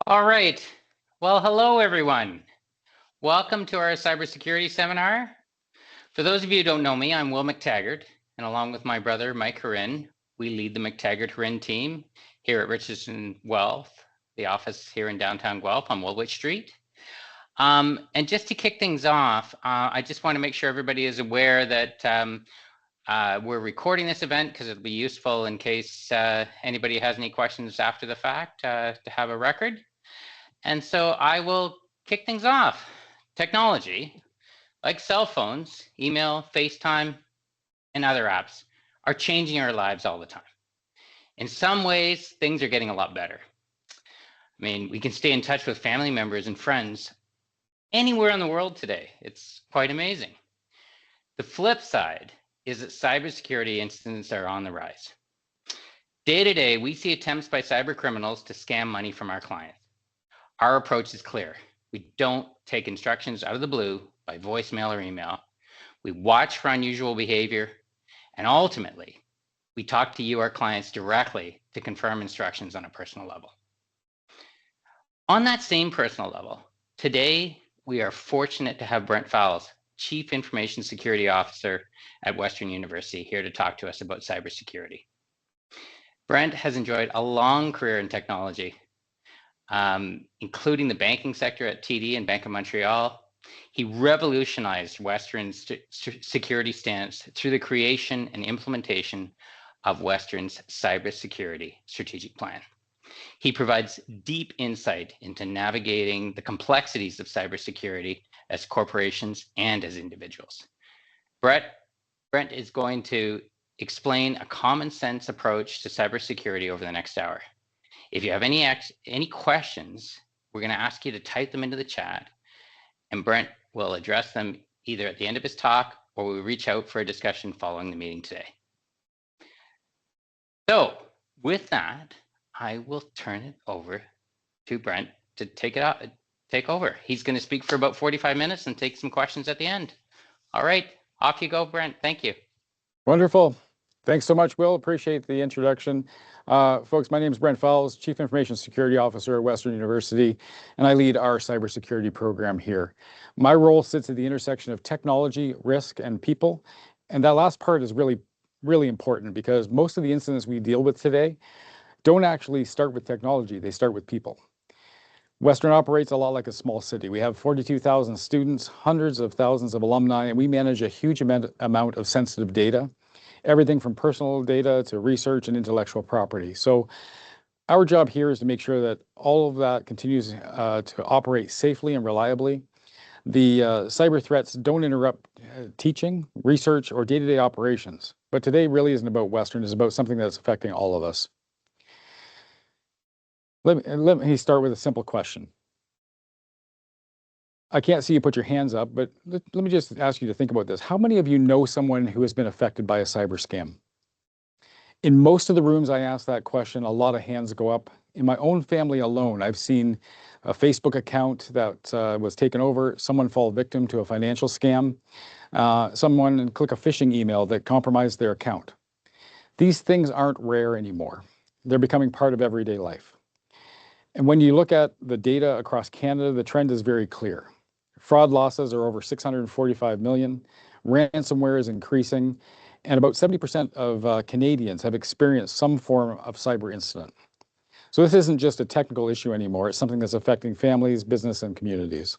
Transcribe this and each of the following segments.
All right. Well, hello, everyone. Welcome to our cybersecurity seminar. For those of you who don't know me, I'm Will McTaggart, and along with my brother, Mike Horin, we lead the McTaggart-Horin team here at Richardson Wealth, the office here in downtown Guelph on Woolwich Street. And just to kick things off, I just want to make sure everybody is aware that we're recording this event because it'll be useful in case anybody has any questions after the fact to have a record. And so I will kick things off. Technology, like cell phones, email, FaceTime, and other apps, are changing our lives all the time. In some ways, things are getting a lot better. I mean, we can stay in touch with family members and friends anywhere in the world today. It's quite amazing. The flip side is that cybersecurity incidents are on the rise. Day to day, we see attempts by cyber criminals to scam money from our clients. Our approach is clear. We don't take instructions out of the blue by voicemail or email. We watch for unusual behavior, and ultimately, we talk to you, our clients, directly to confirm instructions on a personal level. On that same personal level, today, we are fortunate to have Brent Fowles, Chief Information Security Officer at Western University, here to talk to us about cybersecurity. Brent has enjoyed a long career in technology, including the banking sector at TD and Bank of Montreal. He revolutionized Western's security stance through the creation and implementation of Western's cybersecurity strategic plan. He provides deep insight into navigating the complexities of cybersecurity as corporations and as individuals. Brent is going to explain a common sense approach to cybersecurity over the next hour. If you have any questions, we're going to ask you to type them into the chat, and Brent will address them either at the end of his talk or we'll reach out for a discussion following the meeting today. So with that, I will turn it over to Brent to take over. He's going to speak for about 45 minutes and take some questions at the end. All right, off you go, Brent. Thank you. Wonderful. Thanks so much, Will. Appreciate the introduction. Folks, my name is Brent Fowles, Chief Information Security Officer at Western University, and I lead our cybersecurity program here. My role sits at the intersection of technology, risk, and people. And that last part is really, really important because most of the incidents we deal with today don't actually start with technology, they start with people. Western operates a lot like a small city. We have 42,000 students, hundreds of thousands of alumni, and we manage a huge amount of sensitive data. Everything from personal data to research and intellectual property. So our job here is to make sure that all of that continues to operate safely and reliably. The cyber threats don't interrupt teaching, research, or day-to-day operations. But today really isn't about Western, it's about something that's affecting all of us. Let me start with a simple question. I can't see you put your hands up, but let me just ask you to think about this. How many of you know someone who has been affected by a cyber scam? In most of the rooms I ask that question, a lot of hands go up. In my own family alone, I've seen a Facebook account that was taken over, someone fall victim to a financial scam, someone click a phishing email that compromised their account. These things aren't rare anymore. They're becoming part of everyday life. And when you look at the data across Canada, the trend is very clear. Fraud losses are over 645 million, ransomware is increasing, and about 70% of Canadians have experienced some form of cyber incident. So this isn't just a technical issue anymore, it's something that's affecting families, business, and communities.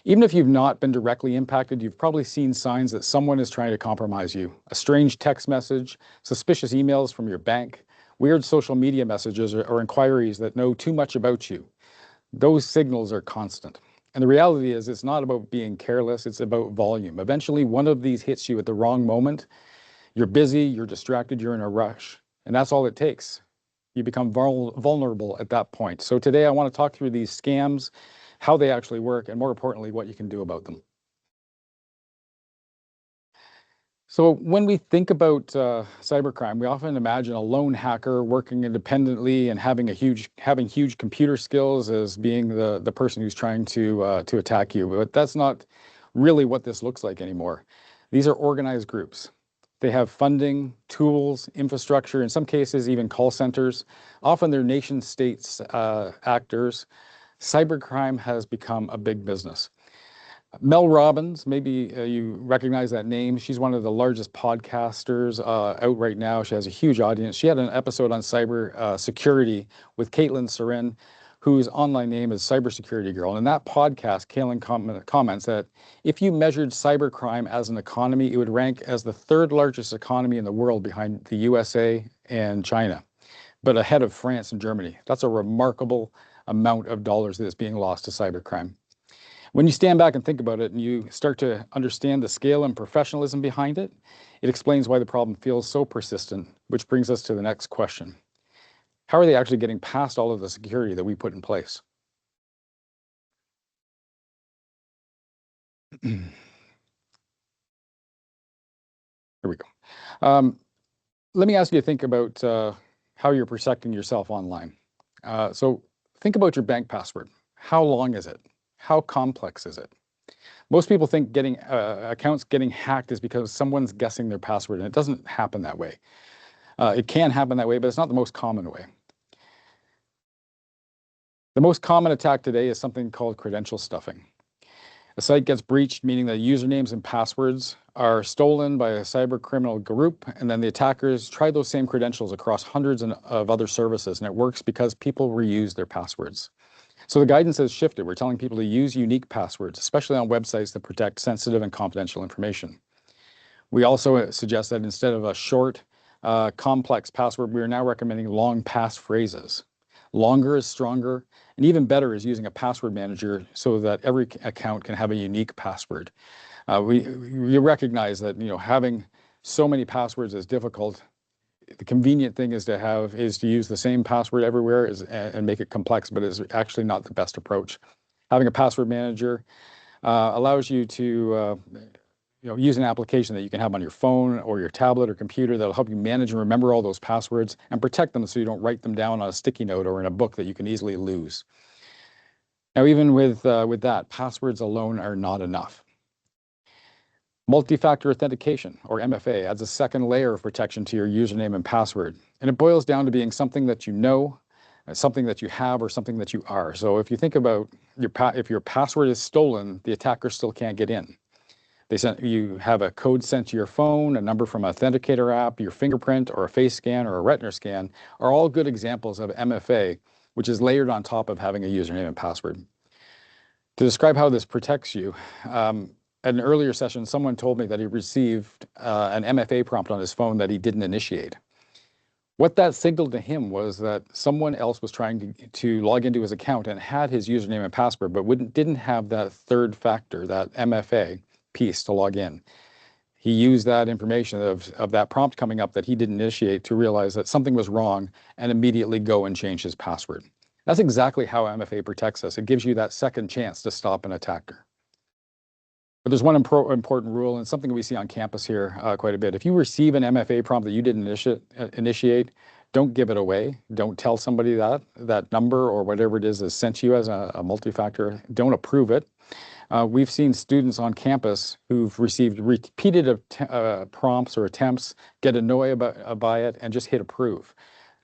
Even if you've not been directly impacted, you've probably seen signs that someone is trying to compromise you. A strange text message, suspicious emails from your bank, weird social media messages or inquiries that know too much about you. Those signals are constant. And the reality is it's not about being careless, it's about volume. Eventually, one of these hits you at the wrong moment. You're busy, you're distracted, you're in a rush. And that's all it takes. You become vulnerable at that point. So today I want to talk through these scams, how they actually work, and more importantly, what you can do about them. So when we think about cybercrime, we often imagine a lone hacker working independently and having huge computer skills as being the person who's trying to attack you. But that's not really what this looks like anymore. These are organized groups. They have funding, tools, infrastructure, in some cases even call centers. Often they're nation states actors. Cybercrime has become a big business. Mel Robbins, maybe you recognize that name. She's one of the largest podcasters out right now. She has a huge audience. She had an episode on cyber security with Caitlin Sarin, whose online name is Cybersecurity Girl. And in that podcast, Caitlin comments that if you measured cybercrime as an economy, it would rank as the third largest economy in the world behind the USA and China, but ahead of France and Germany. That's a remarkable amount of dollars that is being lost to cybercrime. When you stand back and think about it and you start to understand the scale and professionalism behind it, it explains why the problem feels so persistent, which brings us to the next question. How are they actually getting past all of the security that we put in place? Here we go. Let me ask you to think about how you're protecting yourself online. So think about your bank password. How long is it? How complex is it? Most people think getting accounts getting hacked is because someone's guessing their password, and it doesn't happen that way. It can happen that way, but it's not the most common way. The most common attack today is something called credential stuffing. A site gets breached, meaning that usernames and passwords are stolen by a cyber criminal group, and then the attackers try those same credentials across hundreds of other services, and it works because people reuse their passwords. So the guidance has shifted. We're telling people to use unique passwords, especially on websites that protect sensitive and confidential information. We also suggest that instead of a short, complex password, we are now recommending long passphrases. Longer is stronger, and even better is using a password manager so that every account can have a unique password. We recognize that having so many passwords is difficult. The convenient thing is to use the same password everywhere and make it complex, but it's actually not the best approach. Having a password manager allows you to use an application that you can have on your phone or your tablet or computer that'll help you manage and remember all those passwords and protect them so you don't write them down on a sticky note or in a book that you can easily lose. Now, even with that, passwords alone are not enough. Multi-factor authentication, or MFA, adds a second layer of protection to your username and password. And it boils down to being something that you know, something that you have, or something that you are. So if you think about if your password is stolen, the attacker still can't get in. You have a code sent to your phone, a number from an authenticator app, your fingerprint, or a face scan, or a retina scan are all good examples of MFA, which is layered on top of having a username and password. To describe how this protects you, at an earlier session, someone told me that he received an MFA prompt on his phone that he didn't initiate. What that signaled to him was that someone else was trying to log into his account and had his username and password, but didn't have that third factor, that MFA piece to log in. He used that information of that prompt coming up that he didn't initiate to realize that something was wrong and immediately go and change his password. That's exactly how MFA protects us. It gives you that second chance to stop an attacker. But there's one important rule, and something we see on campus here quite a bit. If you receive an MFA prompt that you didn't initiate, don't give it away. Don't tell somebody that number or whatever it is sent to you as a multi-factor. Don't approve it. We've seen students on campus who've received repeated prompts or attempts, get annoyed by it, and just hit approve.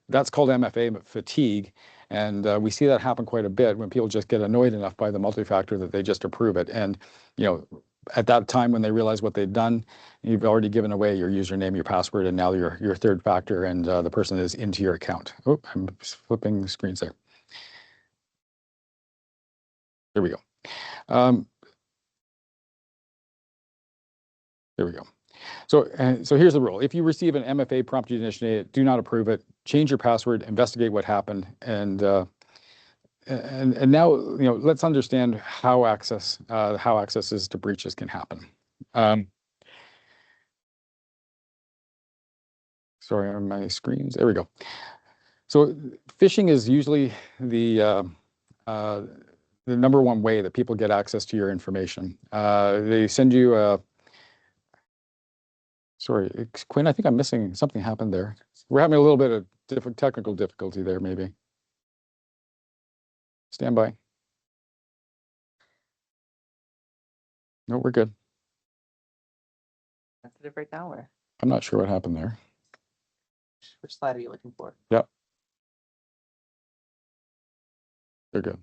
That's called MFA fatigue. And we see that happen quite a bit when people just get annoyed enough by the multi-factor that they just approve it. And at that time when they realize what they've done, you've already given away your username, your password, and now your third factor, and the person is into your account. Oh, I'm flipping screens there. There we go. There we go. So here's the rule. If you receive an MFA prompt you initiate it, do not approve it. Change your password, investigate what happened, and now let's understand how accesses to breaches can happen. Sorry on my screens. There we go. So phishing is usually the number one way that people get access to your information. They send you a Sorry, Quinn, I think I'm missing something happened there. We're having a little bit of technical difficulty there, maybe. Stand by. No, we're good. Sensitive right now, or? I'm not sure what happened there. Which slide are you looking for? Yep. They're good.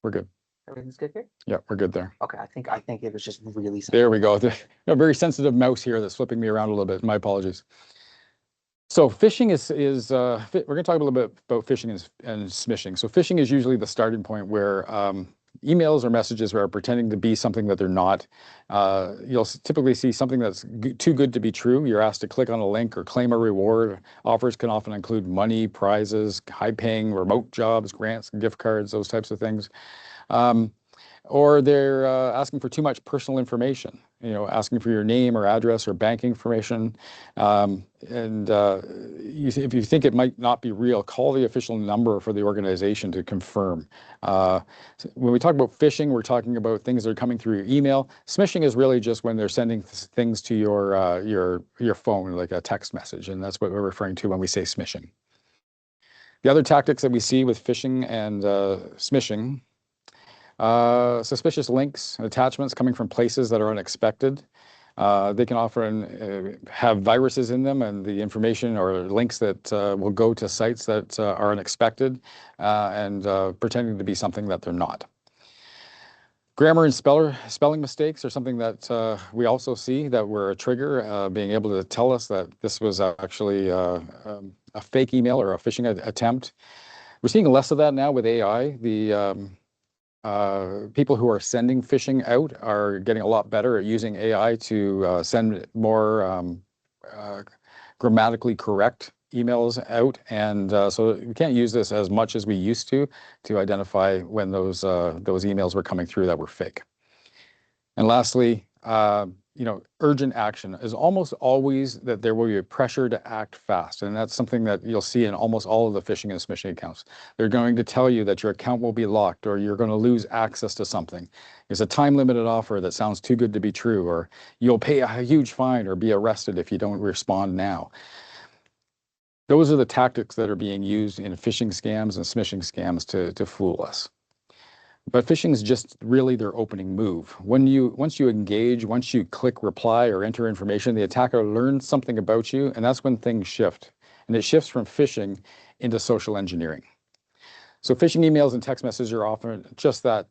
We're good. Everything's good here? Yeah, we're good there. Okay, I think it was just really simple. There we go. A very sensitive mouse here that's flipping me around a little bit. My apologies. So phishing we're going to talk a little bit about phishing and smishing. So phishing is usually the starting point where emails or messages are pretending to be something that they're not. You'll typically see something that's too good to be true. You're asked to click on a link or claim a reward. Offers can often include money, prizes, high-paying remote jobs, grants, gift cards, those types of things. Or they're asking for too much personal information, asking for your name or address or bank information. If you think it might not be real, call the official number for the organization to confirm. When we talk about phishing, we're talking about things that are coming through your email. Smishing is really just when they're sending things to your phone, like a text message, and that's what we're referring to when we say smishing. The other tactics that we see with phishing and smishing. Suspicious links and attachments coming from places that are unexpected. They can often have viruses in them, and the information or links that will go to sites that are unexpected and pretending to be something that they're not. Grammar and spelling mistakes are something that we also see that were a trigger, being able to tell us that this was actually a fake email or a phishing attempt. We're seeing less of that now with AI. People who are sending phishing out are getting a lot better at using AI to send more grammatically correct emails out, and so we can't use this as much as we used to identify when those emails were coming through that were fake. And lastly, urgent action is almost always that there will be a pressure to act fast. And that's something that you'll see in almost all of the phishing and smishing accounts. They're going to tell you that your account will be locked or you're going to lose access to something. There's a time-limited offer that sounds too good to be true, or you'll pay a huge fine or be arrested if you don't respond now. Those are the tactics that are being used in phishing scams and smishing scams to fool us. But phishing is just really their opening move. Once you engage, once you click reply or enter information, the attacker learns something about you, and that's when things shift. And it shifts from phishing into social engineering. So phishing emails and text messages are often just that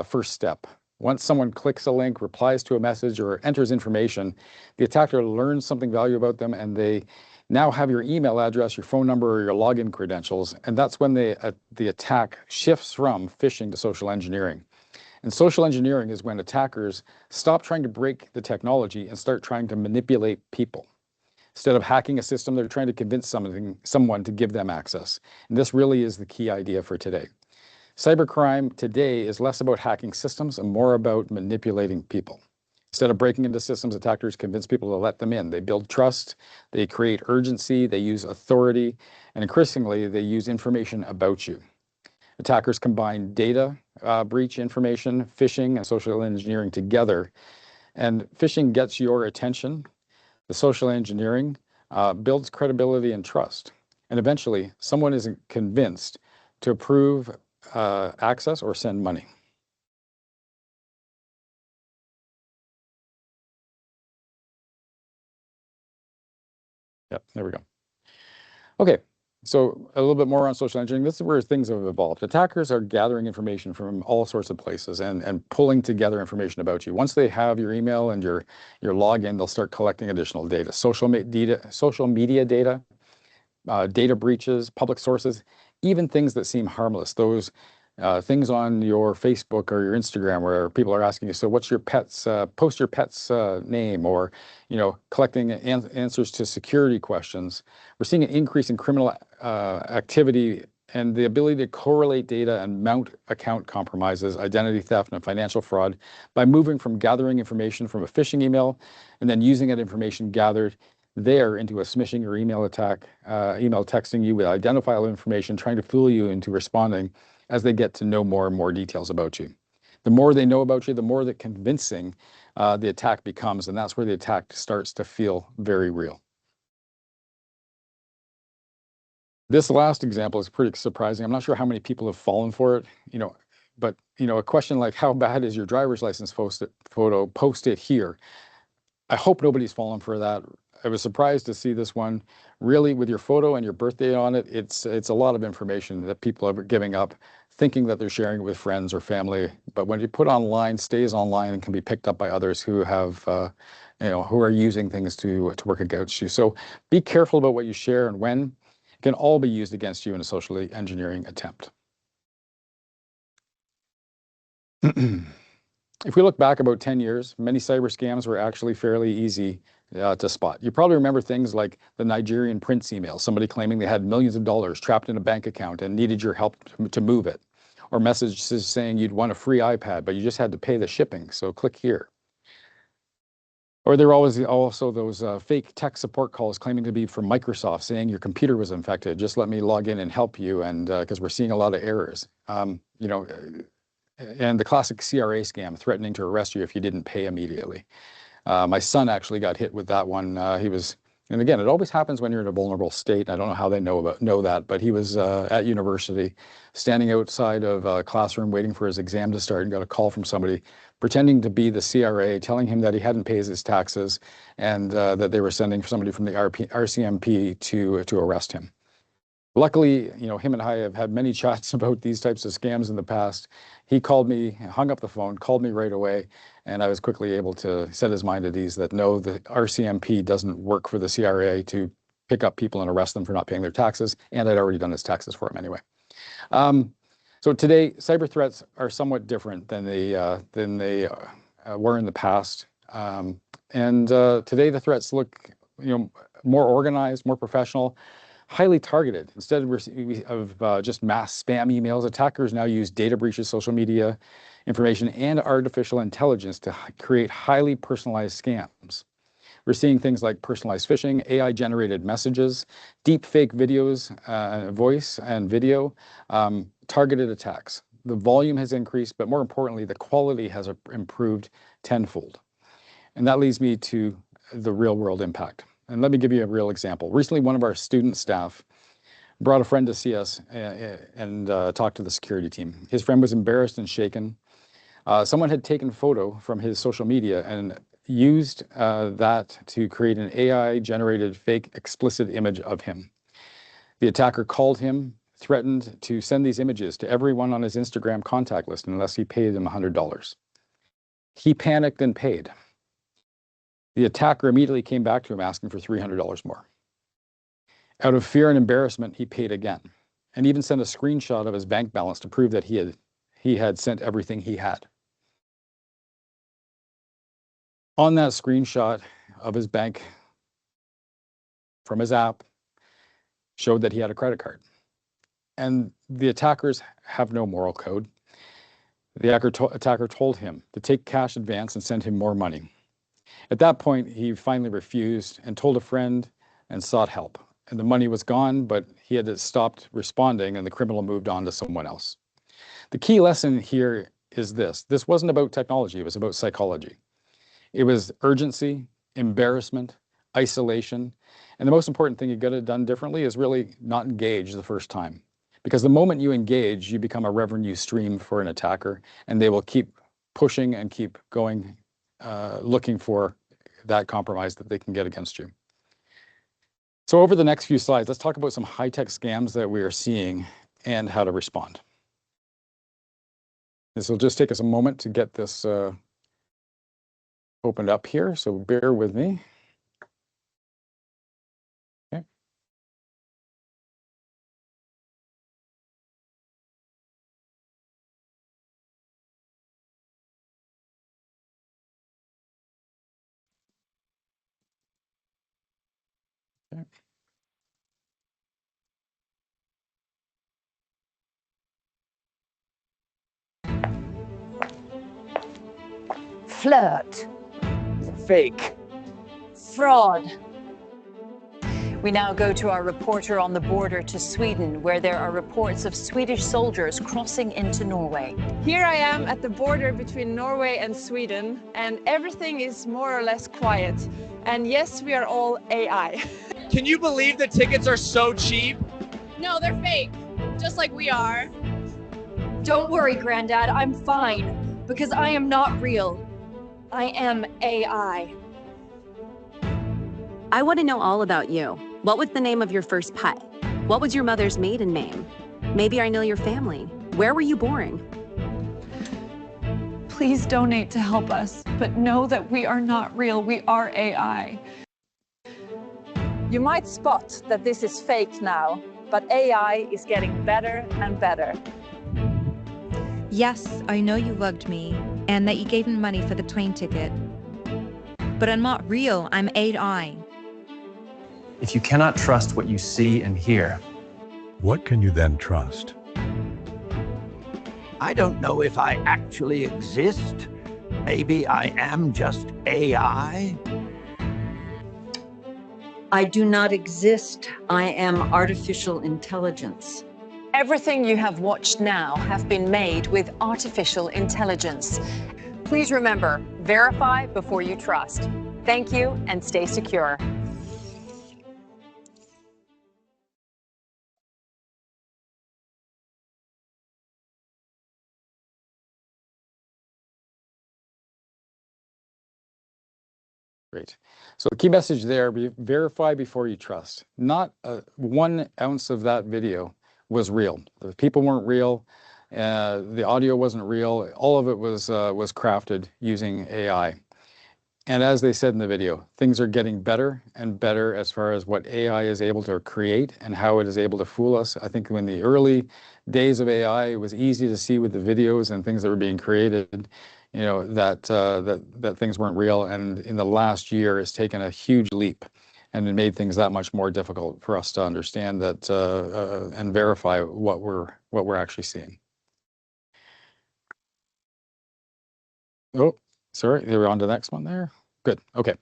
first step. Once someone clicks a link, replies to a message, or enters information, the attacker learns something valuable about them, and they now have your email address, your phone number, or your login credentials, and that's when the attack shifts from phishing to social engineering. And social engineering is when attackers stop trying to break the technology and start trying to manipulate people. Instead of hacking a system, they're trying to convince someone to give them access. And this really is the key idea for today. Cybercrime today is less about hacking systems and more about manipulating people. Instead of breaking into systems, attackers convince people to let them in. They build trust, they create urgency, they use authority, and increasingly, they use information about you. Attackers combine data breach information, phishing, and social engineering together. And phishing gets your attention. The social engineering builds credibility and trust. And eventually, someone is convinced to approve access or send money. Yep, there we go. Okay, so a little bit more on social engineering. This is where things have evolved. Attackers are gathering information from all sorts of places and pulling together information about you. Once they have your email and your login, they'll start collecting additional data. Social media data, data breaches, public sources, even things that seem harmless. Those things on your Facebook or your Instagram where people are asking you, so what's your pet's, post your pet's name, or, collecting answers to security questions. We're seeing an increase in criminal activity and the ability to correlate data and mount account compromises, identity theft, and financial fraud by moving from gathering information from a phishing email and then using that information gathered there into a smishing or email attack, email texting you with identifiable information, trying to fool you into responding as they get to know more and more details about you. The more they know about you, the more that convincing the attack becomes, and that's where the attack starts to feel very real. This last example is pretty surprising. I'm not sure how many people have fallen for it, but a question like, how bad is your driver's license photo? Post it here. I hope nobody's fallen for that. I was surprised to see this one. Really, with your photo and your birthday on it, it's a lot of information that people are giving up, thinking that they're sharing it with friends or family. But when you put online, stays online and can be picked up by others who have, who are using things to work against you. So be careful about what you share and when. It can all be used against you in a social engineering attempt. If we look back about 10 years, many cyber scams were actually fairly easy to spot. You probably remember things like the Nigerian prince email, somebody claiming they had millions of dollars trapped in a bank account and needed your help to move it, or messages saying you'd won a free iPad, but you just had to pay the shipping, so click here. Or there were always also those fake tech support calls claiming to be from Microsoft, saying your computer was infected, just let me log in and help you, and because we're seeing a lot of errors. And the classic CRA scam, threatening to arrest you if you didn't pay immediately. My son actually got hit with that one. And again, it always happens when you're in a vulnerable state. I don't know how they know that, but he was at university, standing outside of a classroom waiting for his exam to start, and got a call from somebody pretending to be the CRA, telling him that he hadn't paid his taxes and that they were sending somebody from the RCMP to arrest him. Luckily, him and I have had many chats about these types of scams in the past. He called me, hung up the phone, called me right away, and I was quickly able to set his mind at ease that no, the RCMP doesn't work for the CRA to pick up people and arrest them for not paying their taxes, and I'd already done his taxes for him anyway. So today, cyber threats are somewhat different than they were in the past, and today the threats look more organized, more professional, highly targeted. Instead of just mass spam emails, attackers now use data breaches, social media information, and artificial intelligence to create highly personalized scams. We're seeing things like personalized phishing, AI-generated messages, deep fake videos, voice and video, targeted attacks. The volume has increased, but more importantly, the quality has improved tenfold. And that leads me to the real-world impact. And let me give you a real example. Recently, one of our student staff brought a friend to see us and talked to the security team. His friend was embarrassed and shaken. Someone had taken a photo from his social media and used that to create an AI-generated fake explicit image of him. The attacker called him, threatened to send these images to everyone on his Instagram contact list unless he paid them $100. He panicked and paid. The attacker immediately came back to him asking for $300 more. Out of fear and embarrassment, he paid again, and even sent a screenshot of his bank balance to prove that he had sent everything he had. On that screenshot of his bank from his app showed that he had a credit card. And the attackers have no moral code. The attacker told him to take cash advance and send him more money. At that point, he finally refused and told a friend and sought help. And the money was gone, but he had stopped responding and the criminal moved on to someone else. The key lesson here is this. This wasn't about technology, it was about psychology. It was urgency, embarrassment, isolation. And the most important thing you got it done differently is really not engage the first time. Because the moment you engage, you become a revenue stream for an attacker, and they will keep pushing and keep going, looking for that compromise that they can get against you. So over the next few slides, let's talk about some high-tech scams that we are seeing and how to respond. This will just take us a moment to get this opened up here, so bear with me. Okay. Okay. Flirt. Fake. Fraud. We now go to our reporter on the border to Sweden, where there are reports of Swedish soldiers crossing into Norway. Here I am at the border between Norway and Sweden, and everything is more or less quiet. And yes, we are all AI. Can you believe the tickets are so cheap? No, they're fake, just like we are. Don't worry, Granddad, I'm fine, because I am not real. I am AI. I want to know all about you. What was the name of your first pet? What was your mother's maiden name? Maybe I know your family. Where were you born? Please donate to help us, but know that we are not real. We are AI. You might spot that this is fake now, but AI is getting better and better. Yes, I know you loved me and that you gave me money for the train ticket. But I'm not real, I'm AI. If you cannot trust what you see and hear, what can you then trust? I don't know if I actually exist. Maybe I am just AI. I do not exist. I am artificial intelligence. Everything you have watched now have been made with artificial intelligence. Please remember, verify before you trust. Thank you and stay secure. Great. So the key message there, verify before you trust. Not 1 ounce of that video was real. The people weren't real. The audio wasn't real. All of it was crafted using AI. And as they said in the video, things are getting better and better as far as what AI is able to create and how it is able to fool us. I think in the early days of AI, it was easy to see with the videos and things that were being created, you know, that things weren't real. And in the last year, it's taken a huge leap, and it made things that much more difficult for us to understand that and verify what we're actually seeing. Oh, sorry, they were on to the next one there. Good. Okay.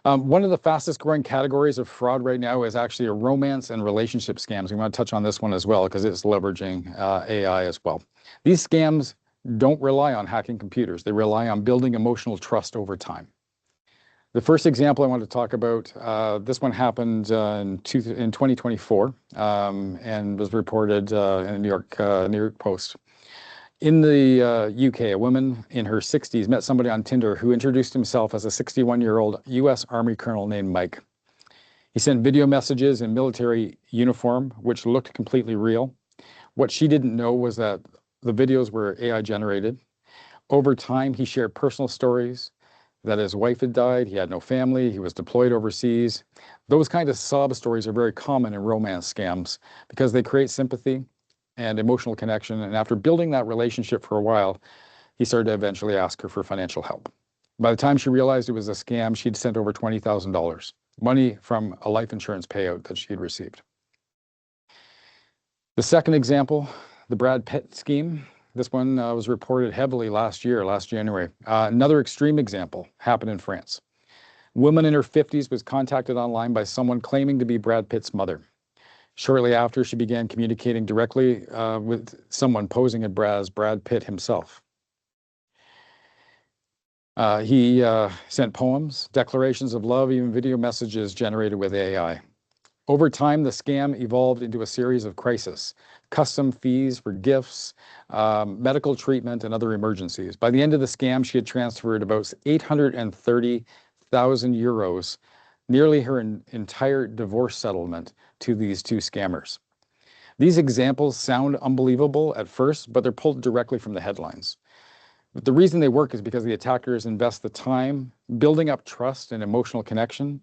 One of the fastest growing categories of fraud right now is actually a romance and relationship scams. We want to touch on this one as well because it's leveraging AI as well. These scams don't rely on hacking computers. They rely on building emotional trust over time. The first example I want to talk about, this one happened in 2024 and was reported in the New York Post. In the UK, a woman in her 60s met somebody on Tinder who introduced himself as a 61-year-old US Army colonel named Mike. He sent video messages in military uniform, which looked completely real. What she didn't know was that the videos were AI generated. Over time, he shared personal stories that his wife had died, he had no family, he was deployed overseas. Those kind of sob stories are very common in romance scams because they create sympathy and emotional connection. And after building that relationship for a while, he started to eventually ask her for financial help. By the time she realized it was a scam, she'd sent over $20,000, money from a life insurance payout that she had received. The second example, the Brad Pitt scheme. This one was reported heavily last January. Another extreme example happened in France. A woman in her 50s was contacted online by someone claiming to be Brad Pitt's mother. Shortly after, she began communicating directly with someone posing as Brad Pitt himself. He sent poems, declarations of love, even video messages generated with AI. Over time, the scam evolved into a series of crises, custom fees for gifts, medical treatment, and other emergencies. By the end of the scam, she had transferred about 830,000 euros, nearly her entire divorce settlement, to these two scammers. These examples sound unbelievable at first, but they're pulled directly from the headlines. But the reason they work is because the attackers invest the time building up trust and emotional connection.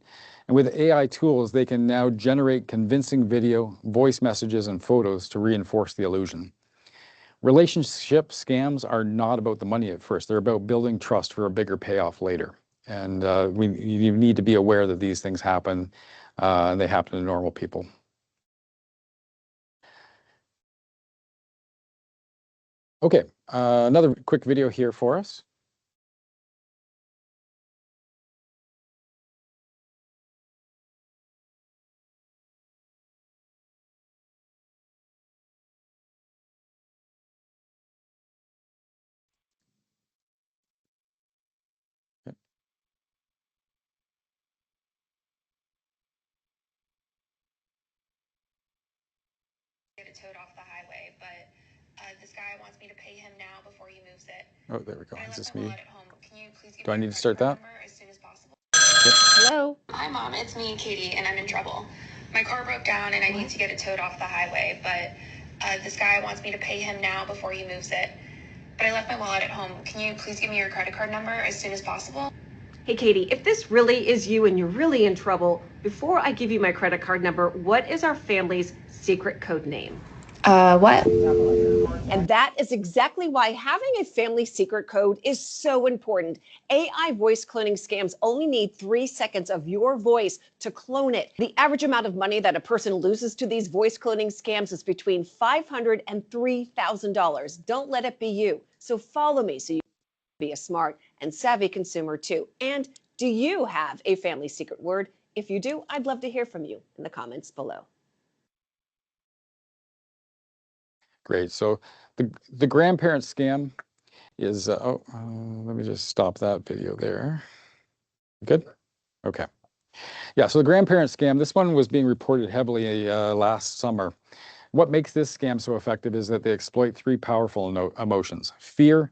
And with AI tools, they can now generate convincing video, voice messages, and photos to reinforce the illusion. Relationship scams are not about the money at first. They're about building trust for a bigger payoff later. And you need to be aware that these things happen, and they happen to normal people. Okay, another quick video here for us. Get it towed off the highway, but this guy wants me to pay him now before he moves it. Oh, there we go. Is this me? Can you please give Do I me need to start that? as soon as possible? Hello? Hi, Mom. It's me, Katie, and I'm in trouble. My car broke down and I need to get it towed off the highway, but this guy wants me to pay him now before he moves it. But I left my wallet at home. Can you please give me your credit card number as soon as possible? Hey, Katie, if this really is you and you're really in trouble, before I give you my credit card number, what is our family's secret code name? What? And that is exactly why having a family secret code is so important. AI voice cloning scams only need 3 seconds of your voice to clone it. The average amount of money that a person loses to these voice cloning scams is between $500 and $3,000. Don't let it be you. So follow me so you can be a smart and savvy consumer too. And do you have a family secret word? If you do, I'd love to hear from you in the comments below. Great. So the grandparent scam is, let me just stop that video there. Good? Okay. Yeah, so the grandparent scam, this one was being reported heavily last summer. What makes this scam so effective is that they exploit 3 powerful emotions: fear,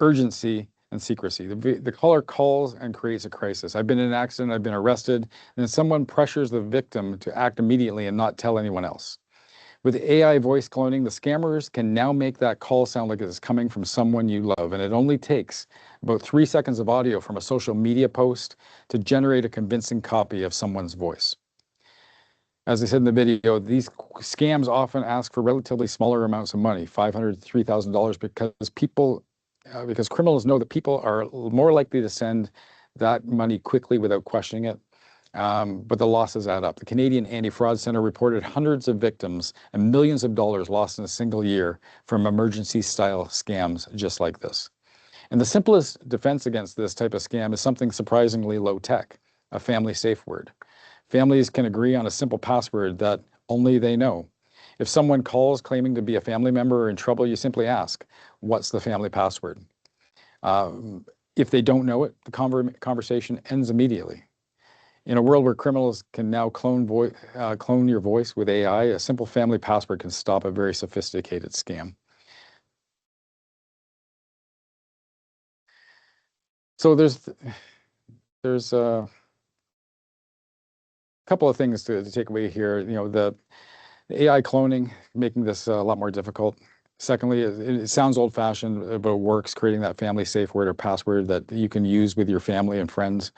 urgency, and secrecy. The caller calls and creates a crisis. I've been in an accident, I've been arrested, and then someone pressures the victim to act immediately and not tell anyone else. With AI voice cloning, the scammers can now make that call sound like it's coming from someone you love, and it only takes about 3 seconds of audio from a social media post to generate a convincing copy of someone's voice. As I said in the video, these scams often ask for relatively smaller amounts of money, $500 to $3,000, because criminals know that people are more likely to send that money quickly without questioning it. But the losses add up. The Canadian Anti-Fraud Centre reported hundreds of victims and millions of dollars lost in a single year from emergency-style scams just like this. And the simplest defense against this type of scam is something surprisingly low-tech: a family safe word. Families can agree on a simple password that only they know. If someone calls claiming to be a family member or in trouble, you simply ask, "What's the family password?" If they don't know it, the conversation ends immediately. In a world where criminals can now clone your voice with AI, a simple family password can stop a very sophisticated scam. So there's a couple of things to take away here. You know, the AI cloning making this a lot more difficult. Secondly, it sounds old-fashioned, but it works, creating that family safe word or password that you can use with your family and friends.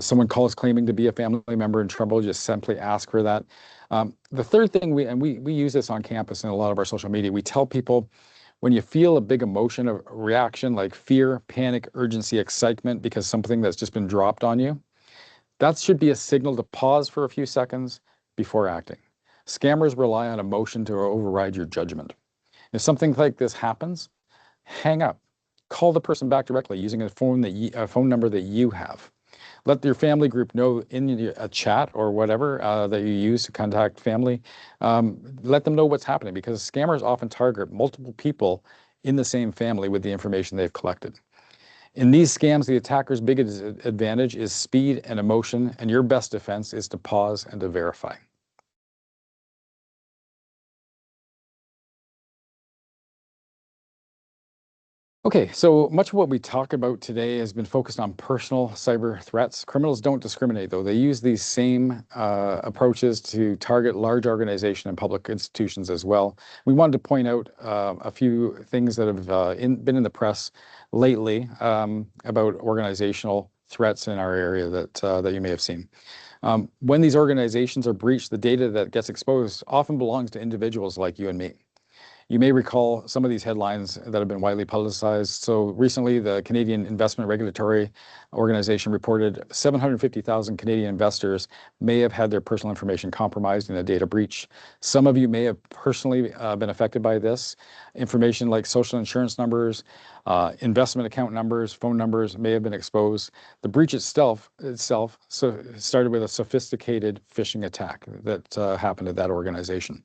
Someone calls claiming to be a family member in trouble, just simply ask for that. The third thing, we use this on campus in a lot of our social media, we tell people, when you feel a big emotion or reaction like fear, panic, urgency, excitement because something that's just been dropped on you, that should be a signal to pause for a few seconds before acting. Scammers rely on emotion to override your judgment. If something like this happens, hang up. Call the person back directly using a phone number that you have. Let your family group know in a chat or whatever that you use to contact family. Let them know what's happening, because scammers often target multiple people in the same family with the information they've collected. In these scams, the attacker's biggest advantage is speed and emotion, and your best defense is to pause and to verify. Okay, so much of what we talk about today has been focused on personal cyber threats. Criminals don't discriminate, though. They use these same approaches to target large organizations and public institutions as well. We wanted to point out a few things that have been in the press lately about organizational threats in our area that you may have seen. When these organizations are breached, the data that gets exposed often belongs to individuals like you and me. You may recall some of these headlines that have been widely publicized. So recently, the Canadian Investment Regulatory Organization reported 750,000 Canadian investors may have had their personal information compromised in a data breach. Some of you may have personally been affected by this. Information like social insurance numbers, investment account numbers, phone numbers may have been exposed. The breach itself started with a sophisticated phishing attack that happened at that organization.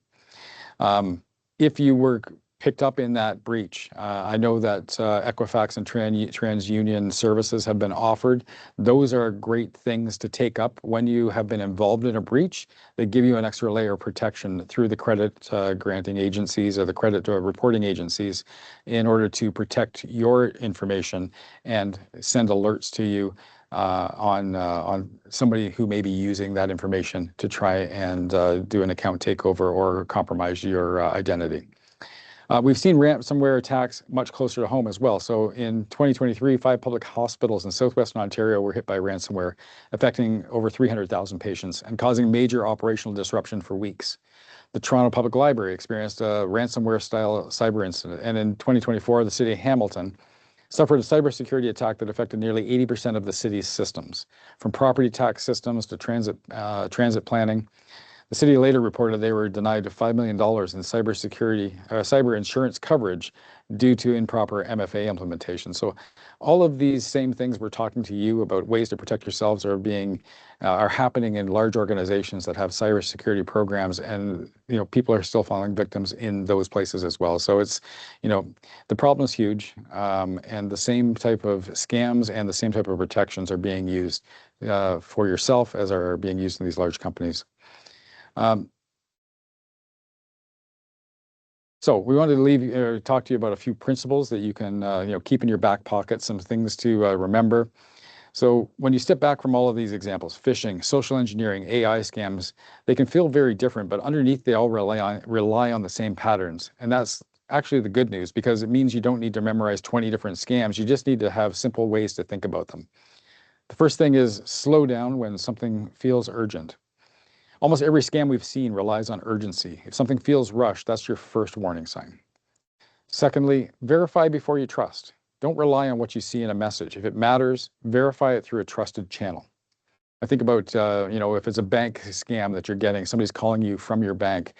If you were picked up in that breach, I know that Equifax and TransUnion services have been offered. Those are great things to take up when you have been involved in a breach. They give you an extra layer of protection through the credit granting agencies or the credit reporting agencies in order to protect your information and send alerts to you on somebody who may be using that information to try and do an account takeover or compromise your identity. We've seen ransomware attacks much closer to home as well. So in 2023, 5 public hospitals in southwestern Ontario were hit by ransomware, affecting over 300,000 patients and causing major operational disruption for weeks. The Toronto Public Library experienced a ransomware-style cyber incident, and in 2024, the city of Hamilton suffered a cybersecurity attack that affected nearly 80% of the city's systems, from property tax systems to transit planning. The city later reported they were denied $5 million in cyber insurance coverage due to improper MFA implementation. So all of these same things we're talking to you about ways to protect yourselves are happening in large organizations that have cybersecurity programs, and people are still falling victims in those places as well. So it's the problem is huge, and the same type of scams and the same type of protections are being used for yourself as are being used in these large companies. So we wanted to talk to you about a few principles that you can keep in your back pocket, some things to remember. So when you step back from all of these examples, phishing, social engineering, AI scams, they can feel very different, but underneath they all rely on the same patterns. And that's actually the good news, because it means you don't need to memorize 20 different scams. You just need to have simple ways to think about them. The first thing is slow down when something feels urgent. Almost every scam we've seen relies on urgency. If something feels rushed, that's your first warning sign. Secondly, verify before you trust. Don't rely on what you see in a message. If it matters, verify it through a trusted channel. I think about, if it's a bank scam that you're getting, somebody's calling you from your bank.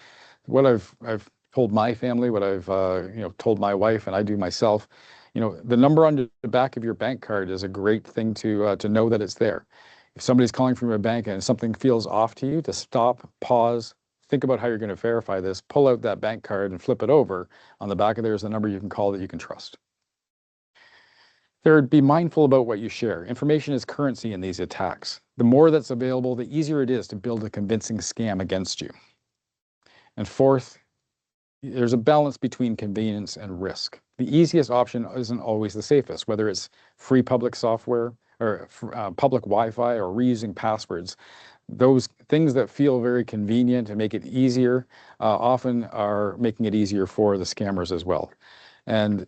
What I've told my family, what I've told my wife, and I do myself, the number on the back of your bank card is a great thing to know that it's there. If somebody's calling from your bank and something feels off to you, to stop, pause, think about how you're going to verify this, pull out that bank card and flip it over. On the back of there is the number you can call that you can trust. Third, be mindful about what you share. Information is currency in these attacks. The more that's available, the easier it is to build a convincing scam against you. And fourth, there's a balance between convenience and risk. The easiest option isn't always the safest, whether it's free public software or public Wi-Fi or reusing passwords. Those things that feel very convenient and make it easier often are making it easier for the scammers as well. And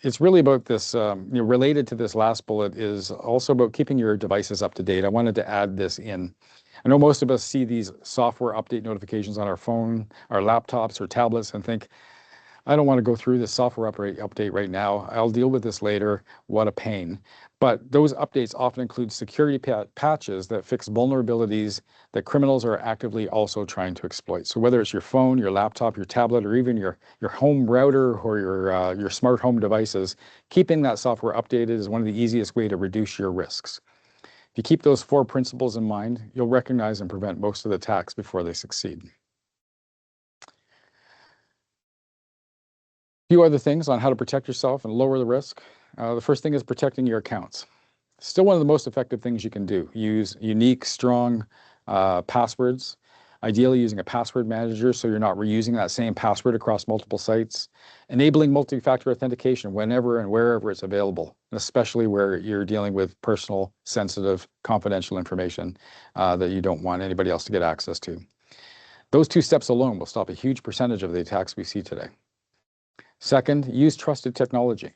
it's really about this, related to this last bullet, is also about keeping your devices up to date. I wanted to add this in. I know most of us see these software update notifications on our phone, our laptops, or tablets and think, I don't want to go through this software update right now. I'll deal with this later. What a pain. But those updates often include security patches that fix vulnerabilities that criminals are actively also trying to exploit. So whether it's your phone, your laptop, your tablet, or even your home router or your smart home devices, keeping that software updated is one of the easiest ways to reduce your risks. If you keep those 4 principles in mind, you'll recognize and prevent most of the attacks before they succeed. A few other things on how to protect yourself and lower the risk. The first thing is protecting your accounts. Still one of the most effective things you can do. Use unique, strong passwords, ideally using a password manager so you're not reusing that same password across multiple sites. Enabling multi-factor authentication whenever and wherever it's available, especially where you're dealing with personal, sensitive, confidential information that you don't want anybody else to get access to. Those 2 steps alone will stop a huge percentage of the attacks we see today. Second, use trusted technology.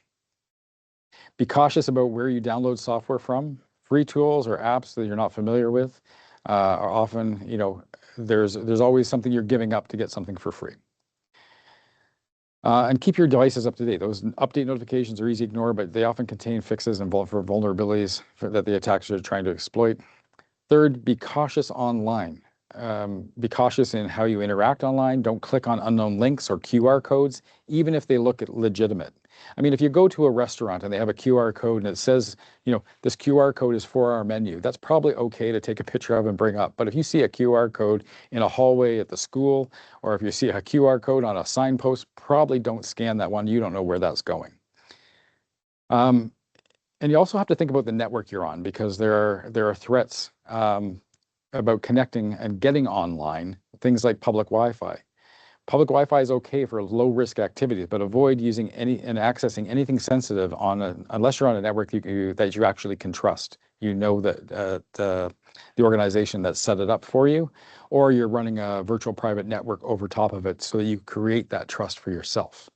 Be cautious about where you download software from. Free tools or apps that you're not familiar with are often, there's always something you're giving up to get something for free. And keep your devices up to date. Those update notifications are easy to ignore, but they often contain fixes and for vulnerabilities that the attackers are trying to exploit. Third, be cautious online. Be cautious in how you interact online. Don't click on unknown links or QR codes, even if they look legitimate. I mean, if you go to a restaurant and they have a QR code and it says, this QR code is for our menu, that's probably okay to take a picture of and bring up. But if you see a QR code in a hallway at the school, or if you see a QR code on a signpost, probably don't scan that one. You don't know where that's going. And you also have to think about the network you're on, because there are threats about connecting and getting online, things like public Wi-Fi. Public Wi-Fi is okay for low-risk activities, but avoid using any and accessing anything sensitive unless you're on a network that you actually can trust. You know that the organization that set it up for you, or you're running a virtual private network over top of it so that you create that trust for yourself.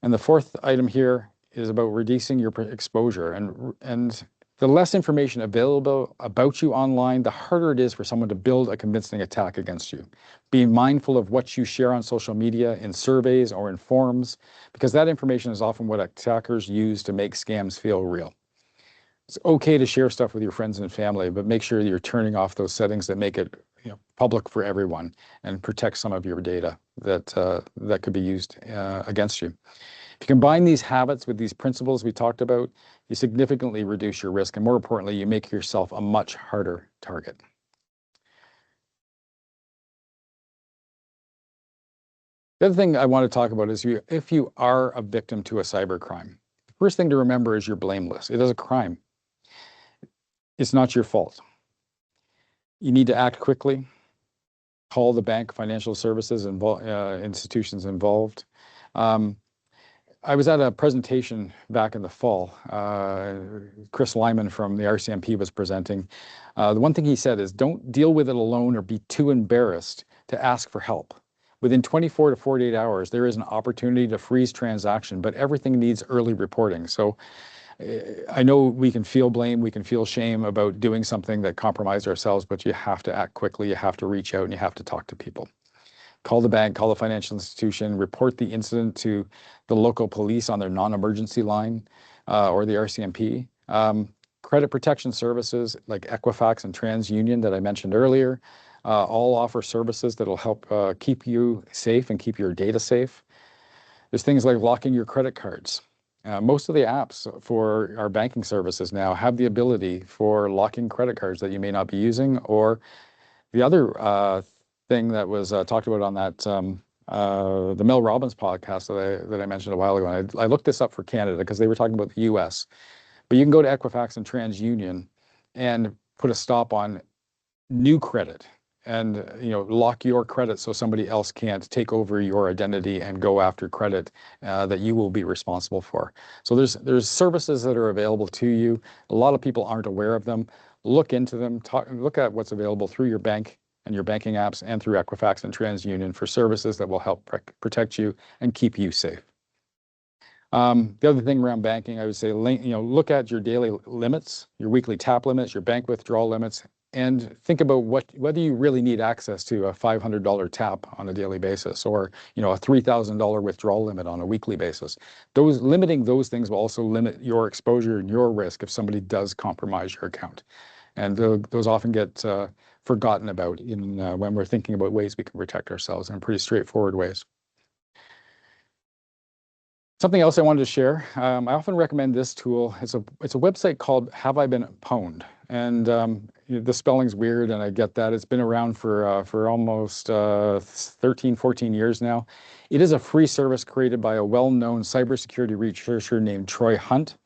And the fourth item here is about reducing your exposure. And the less information available about you online, the harder it is for someone to build a convincing attack against you. Be mindful of what you share on social media, in surveys, or in forums, because that information is often what attackers use to make scams feel real. It's okay to share stuff with your friends and family, but make sure that you're turning off those settings that make it public for everyone and protect some of your data that could be used against you. If you combine these habits with these principles we talked about, you significantly reduce your risk, and more importantly, you make yourself a much harder target. The other thing I want to talk about is if you are a victim to a cybercrime, the first thing to remember is you're blameless. It is a crime. It's not your fault. You need to act quickly. Call the bank, financial services, institutions involved. I was at a presentation back in the fall. Chris Lyman from the RCMP was presenting. The one thing he said is, don't deal with it alone or be too embarrassed to ask for help. Within 24 to 48 hours, there is an opportunity to freeze transaction, but everything needs early reporting. So I know we can feel blame, we can feel shame about doing something that compromised ourselves, but you have to act quickly, you have to reach out, and you have to talk to people. Call the bank, call the financial institution, report the incident to the local police on their non-emergency line or the RCMP. Credit protection services like Equifax and TransUnion that I mentioned earlier all offer services that will help keep you safe and keep your data safe. There's things like locking your credit cards. Most of the apps for our banking services now have the ability for locking credit cards that you may not be using. Or the other thing that was talked about on that the Mel Robbins podcast that I mentioned a while ago. And I looked this up for Canada because they were talking about the US. But you can go to Equifax and TransUnion and put a stop on new credit and lock your credit so somebody else can't take over your identity and go after credit that you will be responsible for. So there's services that are available to you. A lot of people aren't aware of them. Look into them. Look at what's available through your bank and your banking apps and through Equifax and TransUnion for services that will help protect you and keep you safe. The other thing around banking, I would say, look at your daily limits, your weekly tap limits, your bank withdrawal limits, and think about whether you really need access to a $500 tap on a daily basis or a $3,000 withdrawal limit on a weekly basis. Limiting those things will also limit your exposure and your risk if somebody does compromise your account. And those often get forgotten about when we're thinking about ways we can protect ourselves in pretty straightforward ways. Something else I wanted to share, I often recommend this tool. It's a website called Have I Been Pwned? And the spelling's weird, and I get that. It's been around for almost 13, 14 years now. It is a free service created by a well-known cybersecurity researcher named Troy Hunt,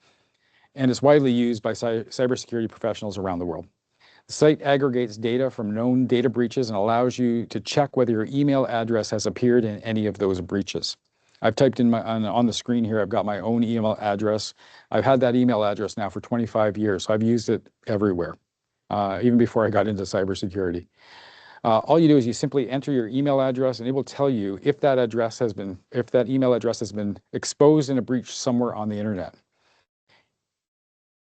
and it's widely used by cybersecurity professionals around the world. The site aggregates data from known data breaches and allows you to check whether your email address has appeared in any of those breaches. I've typed in on the screen here, I've got my own email address. I've had that email address now for 25 years, so I've used it everywhere, even before I got into cybersecurity. All you do is you simply enter your email address, and it will tell you if that email address has been exposed in a breach somewhere on the internet.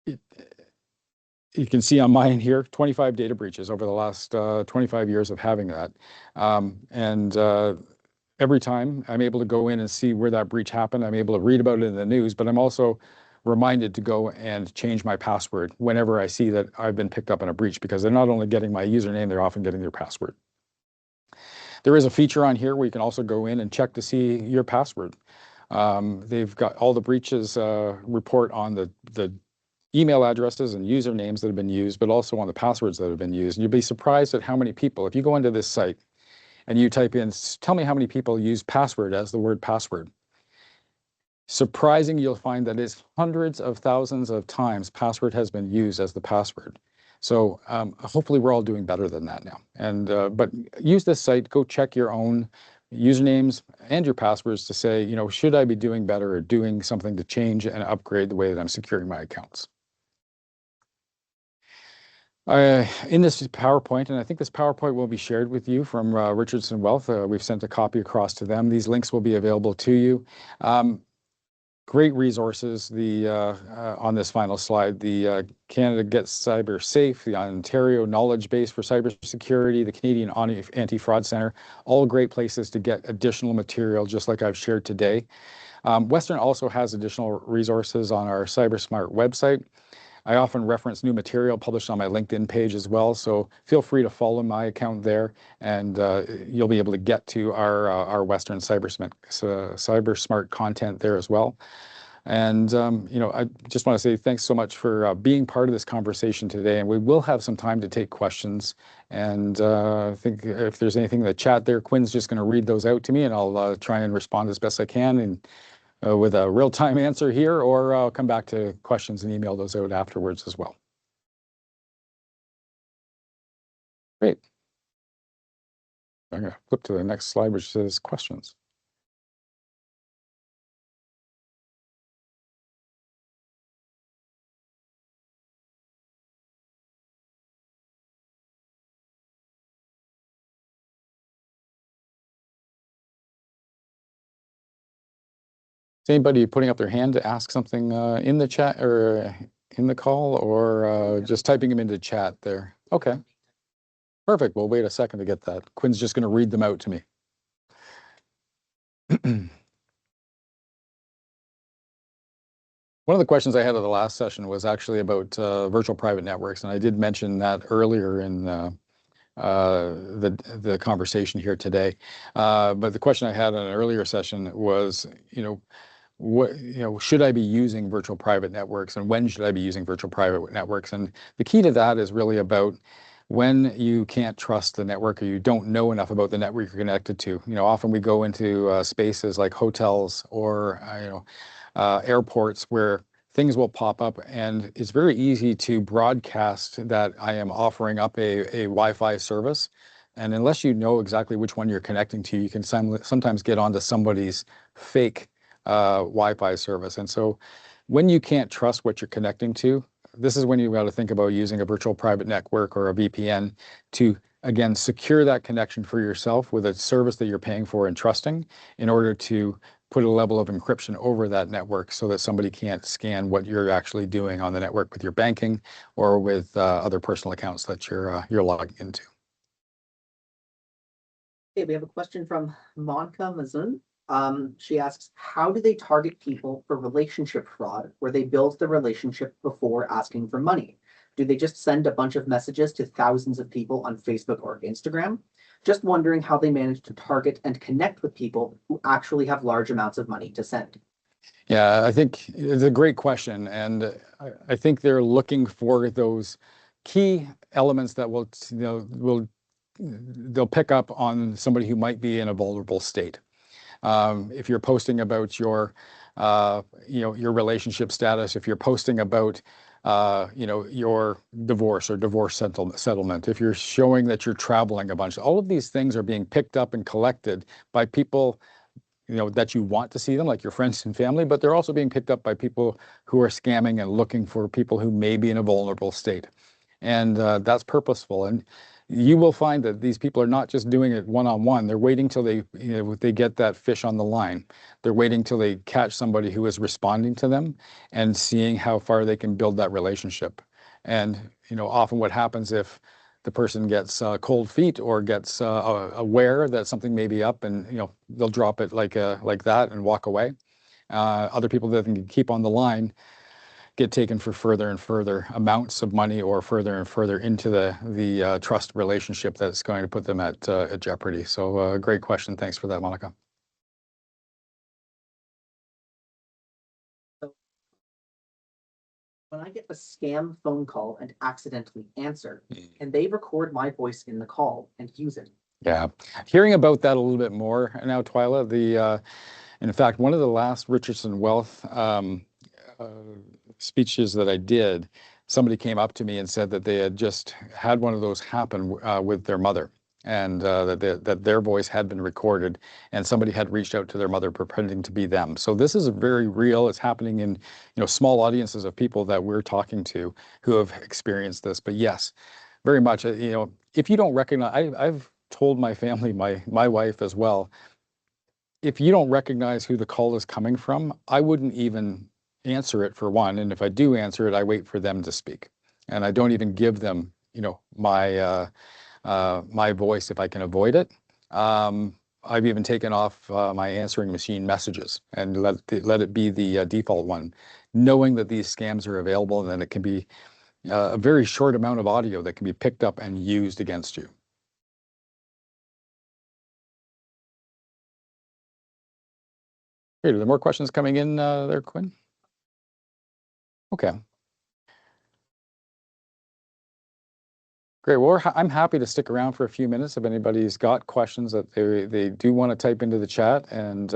You can see on mine here, 25 data breaches over the last 25 years of having that. Every time I'm able to go in and see where that breach happened, I'm able to read about it in the news, but I'm also reminded to go and change my password whenever I see that I've been picked up in a breach, because they're not only getting my username, they're often getting their password. There is a feature on here where you can also go in and check to see your password. They've got all the breaches report on the email addresses and usernames that have been used, but also on the passwords that have been used. And you'll be surprised at how many people, if you go into this site and you type in, tell me how many people use password as the word password. Surprising, you'll find that it's hundreds of thousands of times password has been used as the password. So hopefully we're all doing better than that now. And but use this site, go check your own usernames and your passwords to say, you know, should I be doing better or doing something to change and upgrade the way that I'm securing my accounts? In this PowerPoint, and I think this PowerPoint will be shared with you from Richardson Wealth. We've sent a copy across to them. These links will be available to you. Great resources. On this final slide, the Canada Gets Cyber Safe, the Ontario Knowledge Base for Cybersecurity, the Canadian Anti-Fraud Center, all great places to get additional material, just like I've shared today. Western also has additional resources on our CyberSmart website. I often reference new material published on my LinkedIn page as well, so feel free to follow my account there, and you'll be able to get to our Western CyberSmart content there as well. And you know, I just want to say thanks so much for being part of this conversation today, and we will have some time to take questions. And I think if there's anything in the chat there, Quinn's just going to read those out to me, and I'll try and respond as best I can, and with a real-time answer here, or I'll come back to questions and email those out afterwards as well. Great. I'm going to flip to the next slide, which says questions. Is anybody putting up their hand to ask something in the chat or in the call, or just typing them into chat there? Okay. Perfect. We'll wait a second to get that. Quinn's just going to read them out to me. One of the questions I had at the last session was actually about virtual private networks, and I did mention that earlier in the conversation here today. But the question I had on an earlier session was, should I be using virtual private networks, and when should I be using virtual private networks? And the key to that is really about when you can't trust the network, or you don't know enough about the network you're connected to. Often we go into spaces like hotels or airports where things will pop up, and it's very easy to broadcast that I am offering up a Wi-Fi service. And unless you know exactly which one you're connecting to, you can sometimes get onto somebody's fake Wi-Fi service. And so when you can't trust what you're connecting to, this is when you've got to think about using a virtual private network or a VPN to, again, secure that connection for yourself with a service that you're paying for and trusting, in order to put a level of encryption over that network so that somebody can't scan what you're actually doing on the network with your banking or with other personal accounts that you're logging into. Okay, we have a question from Monica Mazun. She asks, how do they target people for relationship fraud where they build the relationship before asking for money? Do they just send a bunch of messages to thousands of people on Facebook or Instagram? Just wondering how they manage to target and connect with people who actually have large amounts of money to send. Yeah, I think it's a great question. And I think they're looking for those key elements that they'll pick up on somebody who might be in a vulnerable state. If you're posting about your relationship status, if you're posting about your divorce or divorce settlement, if you're showing that you're traveling a bunch, all of these things are being picked up and collected by people that you want to see them, like your friends and family, but they're also being picked up by people who are scamming and looking for people who may be in a vulnerable state. And that's purposeful. And you will find that these people are not just doing it one-on-one. They're waiting till they get that fish on the line. They're waiting till they catch somebody who is responding to them and seeing how far they can build that relationship. And often what happens if the person gets cold feet or gets aware that something may be up, and they'll drop it like that and walk away. Other people that can keep on the line get taken for further and further amounts of money, or further and further into the trust relationship that's going to put them at jeopardy. So great question. Thanks for that, Monica. When I get a scam phone call and accidentally answer, and they record my voice in the call and use it. Yeah, hearing about that a little bit more now, Twyla. In fact, one of the last Richardson Wealth speeches that I did, somebody came up to me and said that they had just had one of those happen with their mother. and that their voice had been recorded, and somebody had reached out to their mother pretending to be them. So this is very real. It's happening in small audiences of people that we're talking to who have experienced this. But yes, very much. If you don't recognize, I've told my family, my wife as well, if you don't recognize who the call is coming from, I wouldn't even answer it, for one. And if I do answer it, I wait for them to speak, and I don't even give them my my voice if I can avoid it. I've even taken off my answering machine messages and let it be the default one, knowing that these scams are available and that it can be a very short amount of audio that can be picked up and used against you. Great. Are there more questions coming in there, Quinn? Okay. Great. Well, I'm happy to stick around for a few minutes if anybody's got questions that they do want to type into the chat, and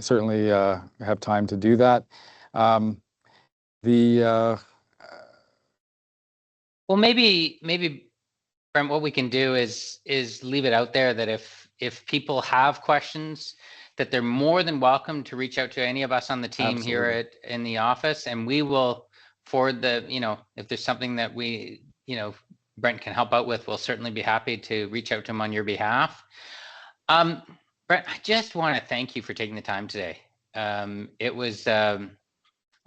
certainly have time to do that. Well, maybe Brent, what we can do is leave it out there that if people have questions, that they're more than welcome to reach out to any of us on the team here in the office, and we will forward if there's something that Brent can help out with, we'll certainly be happy to reach out to him on your behalf. Brent, I just want to thank you for taking the time today. It was a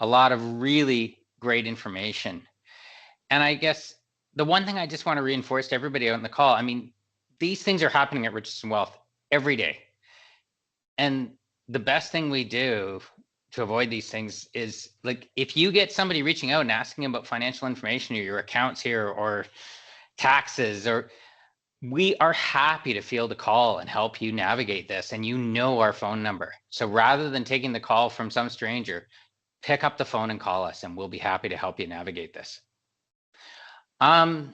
lot of really great information. And I guess the one thing I just want to reinforce to everybody on the call, I mean, these things are happening at Richardson Wealth every day. And the best thing we do to avoid these things is, like, if you get somebody reaching out and asking about financial information or your accounts here or taxes, or we are happy to field a call and help you navigate this, and our phone number. So rather than taking the call from some stranger, pick up the phone and call us, and we'll be happy to help you navigate this. So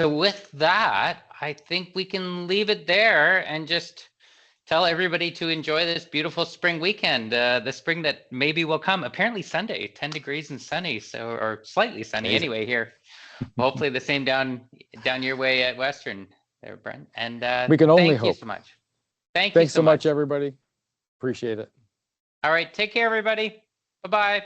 with that, I think we can leave it there and just tell everybody to enjoy this beautiful spring weekend, the spring that maybe will come. Apparently Sunday, 10 degrees and sunny, or slightly sunny anyway here. Hopefully the same down your way at Western there, Brent. And we can only hope. Thank you so much. Thanks so much, everybody. Appreciate it. All right, take care, everybody. Bye-bye.